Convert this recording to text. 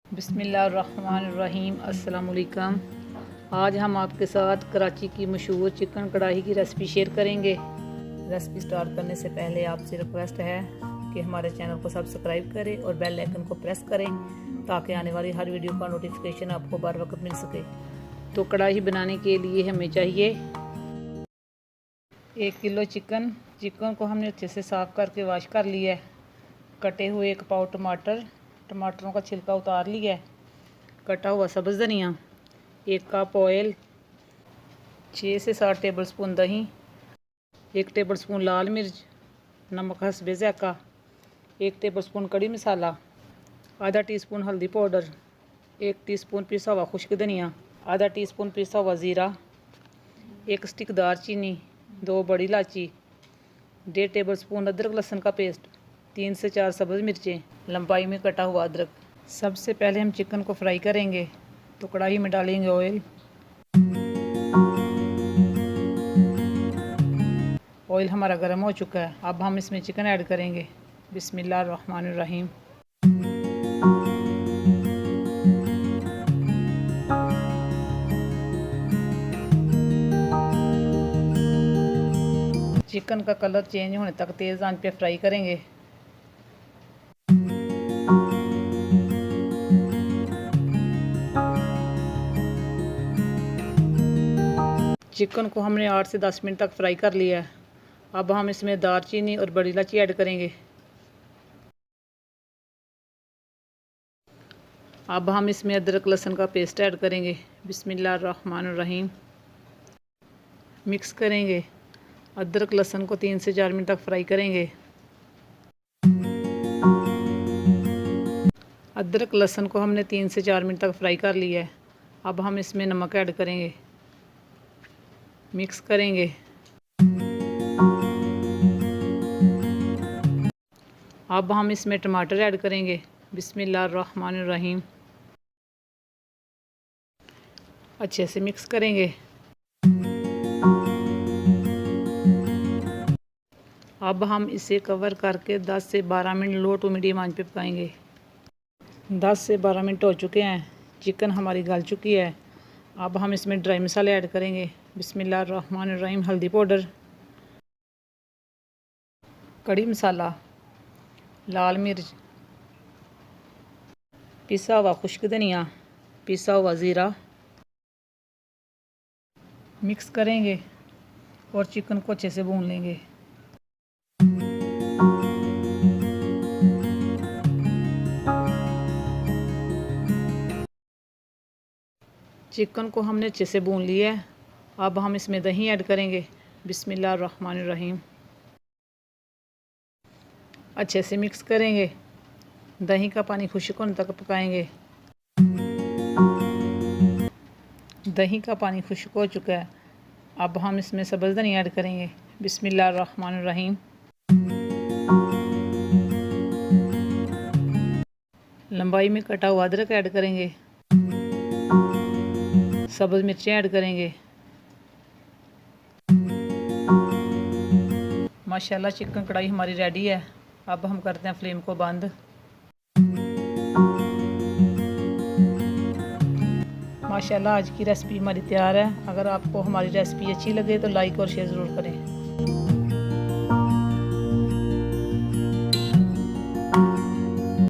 बिस्मिल्लाहिर्रहमानिर्रहीम। अस्सलाम वालेकुम। आज हम आपके साथ कराची की मशहूर चिकन कढ़ाई की रेसिपी शेयर करेंगे। रेसिपी स्टार्ट करने से पहले आपसे रिक्वेस्ट है कि हमारे चैनल को सब्सक्राइब करें और बेल आइकन को प्रेस करें ताकि आने वाली हर वीडियो का नोटिफिकेशन आपको बर वक्त मिल सके। तो कढ़ाई बनाने के लिए हमें चाहिए 1 किलो चिकन। चिकन को हमने अच्छे से साफ़ करके वॉश कर लिया है। कटे हुए 1 पाव टमाटर, टमाटरों का छिलका उतार लिया है। कटा हुआ सब्ज़ धनिया, 1 कप ऑयल, 6 से 7 टेबल स्पून दही, 1 टेबल स्पून लाल मिर्च, नमक हस्बे ज़ायक़ा, 1 टेबल स्पून कड़ी मसाला, आधा टीस्पून हल्दी पाउडर, 1 टीस्पून पिसा हुआ खुश्क धनिया, आधा टीस्पून पिसा हुआ ज़ीरा, 1 स्टिक दारचीनी, 2 बड़ी इलायची, 1.5 टेबल स्पून अदरक लहसुन का पेस्ट, 3 से 4 सब्ज़ मिर्चें, लंबाई में कटा हुआ अदरक। सबसे पहले हम चिकन को फ्राई करेंगे तो कढ़ाई में डालेंगे ऑयल। ऑयल हमारा गर्म हो चुका है। अब हम इसमें चिकन ऐड करेंगे। बिस्मिल्लाहिर्रहमानिर्रहीम। चिकन का कलर चेंज होने तक तेज़ आंच पे फ्राई करेंगे। चिकन को हमने 8 से 10 मिनट तक फ्राई कर लिया है। अब हम इसमें दारचीनी और बड़ी इलायची ऐड करेंगे। अब हम इसमें अदरक लहसुन का पेस्ट ऐड करेंगे। बिस्मिल्लाहिर्रहमानिर्रहीम। मिक्स करेंगे। अदरक लहसुन को 3 से 4 मिनट तक फ्राई करेंगे। अदरक लहसुन को हमने 3 से 4 मिनट तक फ्राई कर लिया है। अब हम इसमें नमक ऐड करेंगे। मिक्स करेंगे। अब हम इसमें टमाटर ऐड करेंगे। बिस्मिल्लाहिर्रहमानिर्रहीम। अच्छे से मिक्स करेंगे। अब हम इसे कवर करके 10 से 12 मिनट लो टू मीडियम आंच पे पकाएंगे। 10 से 12 मिनट हो चुके हैं। चिकन हमारी गल चुकी है। अब हम इसमें ड्राई मसाले ऐड करेंगे। बिस्मिल्लाहिर्रहमानिर्रहीम। हल्दी पाउडर, कड़ी मसाला, लाल मिर्च, पिसा हुआ खुश्क धनिया, पिसा हुआ ज़ीरा। मिक्स करेंगे और चिकन को अच्छे से भून लेंगे। चिकन को हमने अच्छे से भून लिया है। अब हम इसमें दही ऐड करेंगे। बिस्मिल्लाहिर्रहमानिर्रहीम। अच्छे से मिक्स करेंगे। दही का पानी खुश्क होने तक पकाएंगे। दही का पानी खुश्क हो चुका है। अब हम इसमें सब्ज़ धनिया ऐड करेंगे। बिस्मिल्लाहिर्रहमानिर्रहीम। लंबाई में कटा हुआ अदरक ऐड करेंगे। सब्ज़ मिर्चें ऐड करेंगे। माशाल्लाह चिकन कढ़ाई हमारी रेडी है। अब हम करते हैं फ्लेम को बंद। माशाल्लाह आज की रेसिपी हमारी तैयार है। अगर आपको हमारी रेसिपी अच्छी लगे तो लाइक और शेयर ज़रूर करें।